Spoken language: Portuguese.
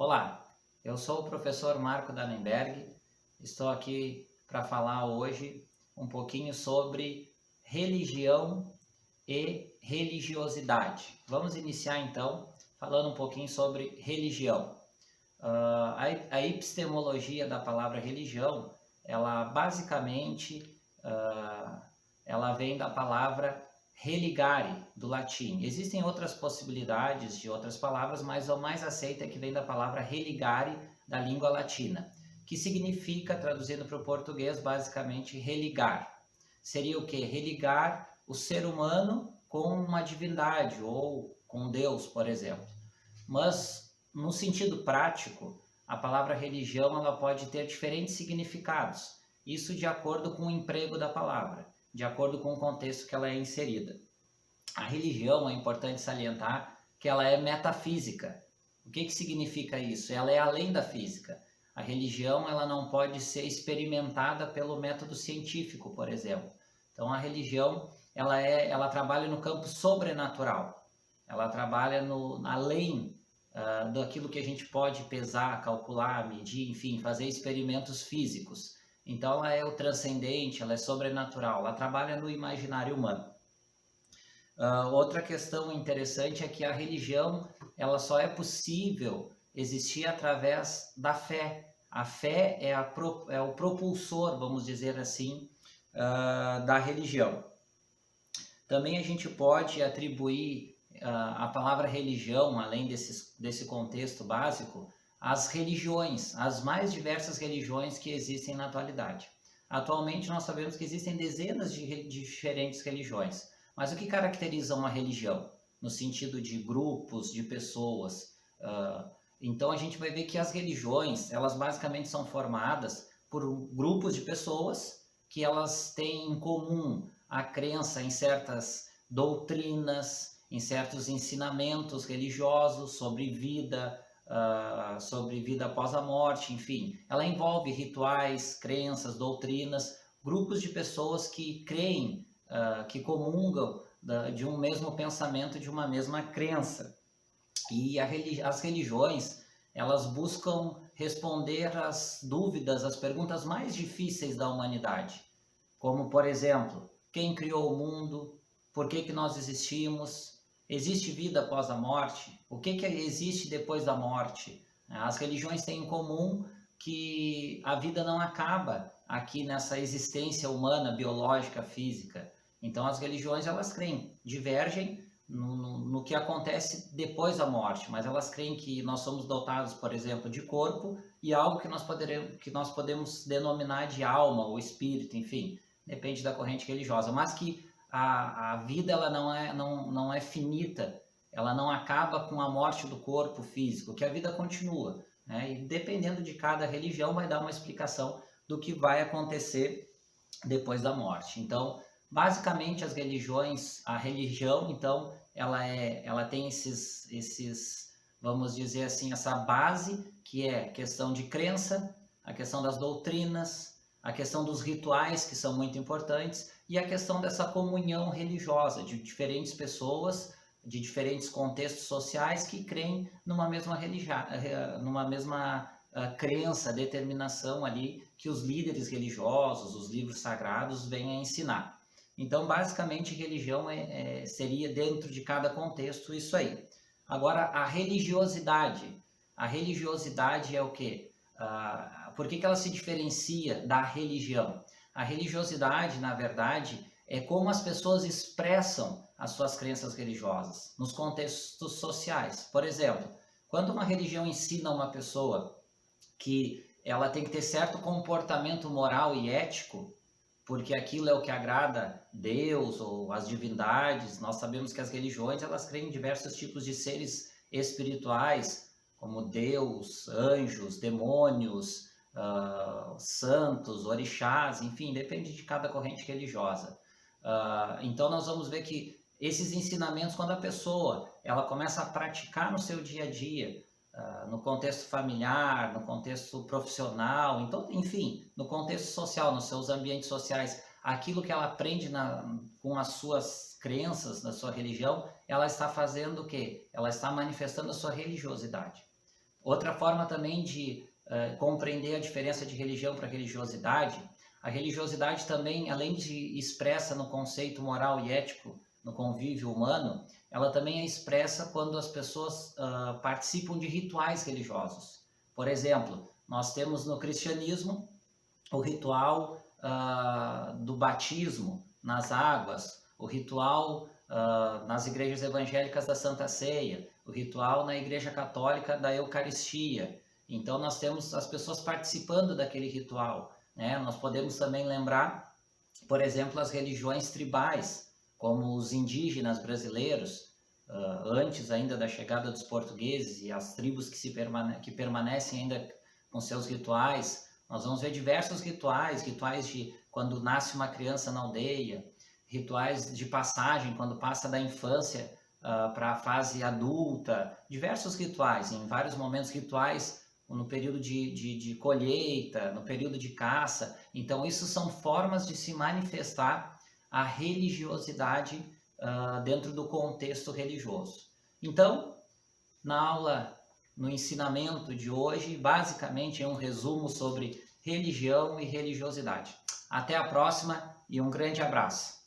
Olá, eu sou o professor Marco Dannenberg. Estou aqui para falar hoje um pouquinho sobre religião e religiosidade. Vamos iniciar então falando um pouquinho sobre religião. A epistemologia da palavra religião, ela basicamente ela vem da palavra religare, do latim. Existem outras possibilidades de outras palavras, mas a mais aceita é que vem da palavra religare, da língua latina, que significa, traduzindo para o português, basicamente religar. Seria o quê? Religar o ser humano com uma divindade ou com Deus, por exemplo. Mas, no sentido prático, a palavra religião ela pode ter diferentes significados, isso de acordo com o emprego da palavra, de acordo com o contexto que ela é inserida. A religião, é importante salientar que ela é metafísica. O que significa isso? Ela é além da física. A religião ela não pode ser experimentada pelo método científico, por exemplo. Então a religião ela trabalha no campo sobrenatural. Ela trabalha além daquilo que a gente pode pesar, calcular, medir, enfim, fazer experimentos físicos. Então ela é o transcendente, ela é sobrenatural, ela trabalha no imaginário humano. Outra questão interessante é que a religião ela só é possível existir através da fé. A fé é o propulsor, vamos dizer assim, da religião. Também a gente pode atribuir a palavra religião, além desse contexto básico, às religiões, as mais diversas religiões que existem na atualidade. Atualmente nós sabemos que existem dezenas de diferentes religiões, mas o que caracteriza uma religião? No sentido de grupos, de pessoas. Então a gente vai ver que as religiões, elas basicamente são formadas por grupos de pessoas que elas têm em comum a crença em certas doutrinas, em certos ensinamentos religiosos sobre vida após a morte, enfim. Ela envolve rituais, crenças, doutrinas, grupos de pessoas que creem, que comungam de um mesmo pensamento, de uma mesma crença. E as religiões, elas buscam responder às dúvidas, às perguntas mais difíceis da humanidade. Como, por exemplo, quem criou o mundo? Por que nós existimos? Existe vida após a morte? O que existe depois da morte? As religiões têm em comum que a vida não acaba aqui nessa existência humana, biológica, física. Então as religiões elas creem, divergem no que acontece depois da morte, mas elas creem que nós somos dotados, por exemplo, de corpo e algo que nós podemos denominar de alma ou espírito, enfim, depende da corrente religiosa, mas que a vida ela não é finita, ela não acaba com a morte do corpo físico, que a vida continua, né? E dependendo de cada religião vai dar uma explicação do que vai acontecer depois da morte. Então, basicamente a religião, então, ela tem esses, vamos dizer assim, essa base que é a questão de crença, a questão das doutrinas, a questão dos rituais, que são muito importantes, e a questão dessa comunhão religiosa de diferentes pessoas, de diferentes contextos sociais que creem numa mesma crença, determinação ali que os líderes religiosos, os livros sagrados vêm a ensinar. Então, basicamente, religião seria dentro de cada contexto isso aí. Agora, a religiosidade é o quê? Por que ela se diferencia da religião? A religiosidade, na verdade, é como as pessoas expressam as suas crenças religiosas nos contextos sociais. Por exemplo, quando uma religião ensina uma pessoa que ela tem que ter certo comportamento moral e ético, porque aquilo é o que agrada Deus ou as divindades, nós sabemos que as religiões elas creem em diversos tipos de seres espirituais, como Deus, anjos, demônios, santos, orixás, enfim, depende de cada corrente religiosa. Então nós vamos ver que esses ensinamentos, quando a pessoa ela começa a praticar no seu dia a dia, no contexto familiar, no contexto profissional, então, enfim, no contexto social, nos seus ambientes sociais, aquilo que ela aprende com as suas crenças, na sua religião, ela está fazendo o quê? Ela está manifestando a sua religiosidade. Outra forma também de compreender a diferença de religião para religiosidade, a religiosidade também, além de expressa no conceito moral e ético, no convívio humano, ela também é expressa quando as pessoas participam de rituais religiosos. Por exemplo, nós temos no cristianismo o ritual do batismo nas águas, o ritual nas igrejas evangélicas da Santa Ceia, o ritual na Igreja Católica da Eucaristia. Então nós temos as pessoas participando daquele ritual, né? Nós podemos também lembrar, por exemplo, as religiões tribais, como os indígenas brasileiros, antes ainda da chegada dos portugueses, e as tribos que permanecem ainda com seus rituais. Nós vamos ver diversos rituais de quando nasce uma criança na aldeia, rituais de passagem, quando passa da infância para a fase adulta, diversos rituais, em vários momentos rituais no período de colheita, no período de caça. Então, isso são formas de se manifestar a religiosidade dentro do contexto religioso. Então, na aula, no ensinamento de hoje, basicamente é um resumo sobre religião e religiosidade. Até a próxima e um grande abraço.